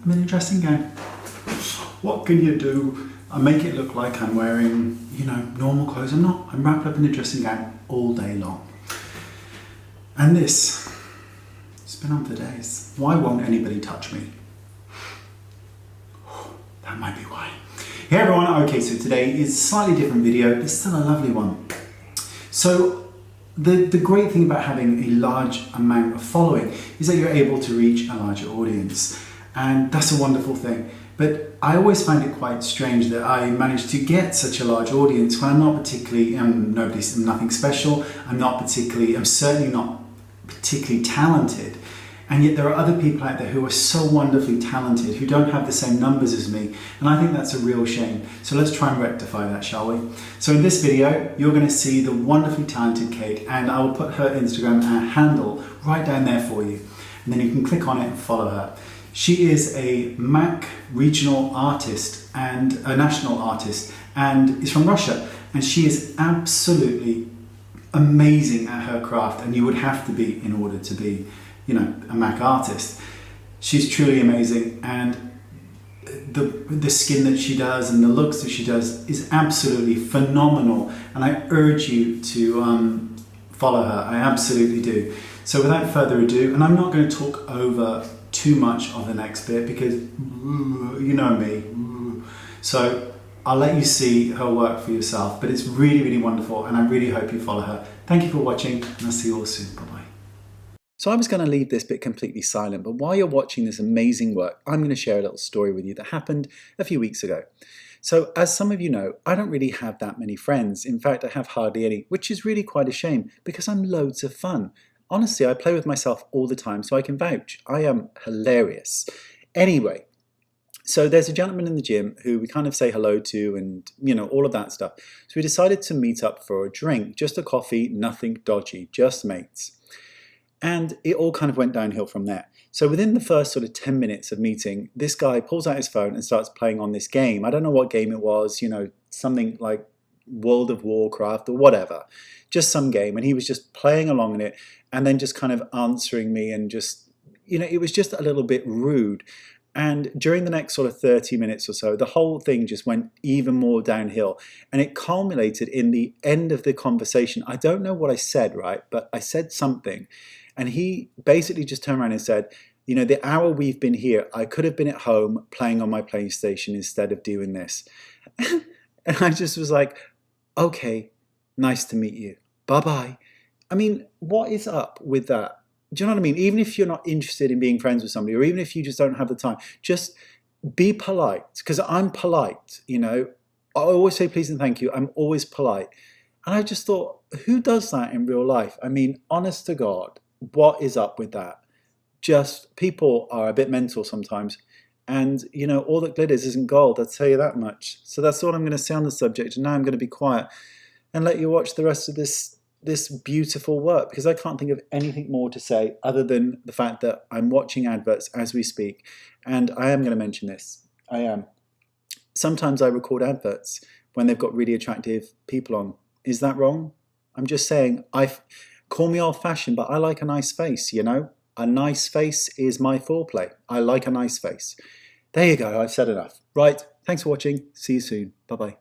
I'm in a dressing gown. What can you do? I make it look like I'm wearing, normal clothes. I'm not. I'm wrapped up in a dressing gown all day long. And this, it's been on for days. Why won't anybody touch me? That might be why. Hey everyone, okay, so today is a slightly different video, but still a lovely one. So the great thing about having a large amount of following is that you're able to reach a larger audience. And that's a wonderful thing. But I always find it quite strange that I managed to get such a large audience when I'm not particularly, I'm nothing special, I'm certainly not particularly talented. And yet there are other people out there who are so wonderfully talented, who don't have the same numbers as me. And I think that's a real shame. So let's try and rectify that, shall we? So in this video, you're going to see the wonderfully talented Kate, and I will put her Instagram handle right down there for you. And then you can click on it and follow her. She is a MAC regional artist and a national artist, and is from Russia. And she is absolutely amazing at her craft, and you would have to be in order to be a MAC artist. She's truly amazing, and the skin that she does and the looks that she does is absolutely phenomenal, and I urge you to follow her. I absolutely do. So without further ado, and I'm not going to talk over too much of the next bit because you know me, so I'll let you see her work for yourself, but it's really, really wonderful, and I really hope you follow her. Thank you for watching, and I'll see you all soon. Bye-bye. So I was going to leave this bit completely silent, but while you're watching this amazing work, I'm going to share a little story with you that happened a few weeks ago. So as some of you know, I don't really have that many friends. In fact, I have hardly any, which is really quite a shame because I'm loads of fun. Honestly, I play with myself all the time, so I can vouch. I am hilarious. Anyway, so there's a gentleman in the gym who we kind of say hello to and, all of that stuff. So we decided to meet up for a drink, just a coffee, nothing dodgy, just mates. And it all kind of went downhill from there. So within the first sort of 10 minutes of meeting, this guy pulls out his phone and starts playing on this game. I don't know what game it was, something like World of Warcraft or whatever. Just some game. And he was just playing along in it and then just kind of answering me and just, it was just a little bit rude. And during the next sort of 30 minutes or so, the whole thing just went even more downhill. And it culminated in the end of the conversation. I don't know what I said, right? But I said something. And he basically just turned around and said, the hour we've been here, I could have been at home playing on my PlayStation instead of doing this. And I just was like, okay, nice to meet you. Bye-bye. I mean, what is up with that? Do you know what I mean? Even if you're not interested in being friends with somebody, or even if you just don't have the time, just be polite. Because I'm polite, I always say please and thank you. I'm always polite. And I just thought, who does that in real life? I mean, honest to God, what is up with that? Just people are a bit mental sometimes. And, all that glitters isn't gold, I'll tell you that much. So that's all I'm going to say on the subject. And now I'm going to be quiet and let you watch the rest of this beautiful work, because I can't think of anything more to say other than the fact that I'm watching adverts as we speak. And I am going to mention this. I am. Sometimes I record adverts when they've got really attractive people on. Is that wrong? I'm just saying, call me old-fashioned, but I like a nice face, A nice face is my foreplay. I like a nice face. There you go, I've said enough. Right, thanks for watching. See you soon. Bye-bye.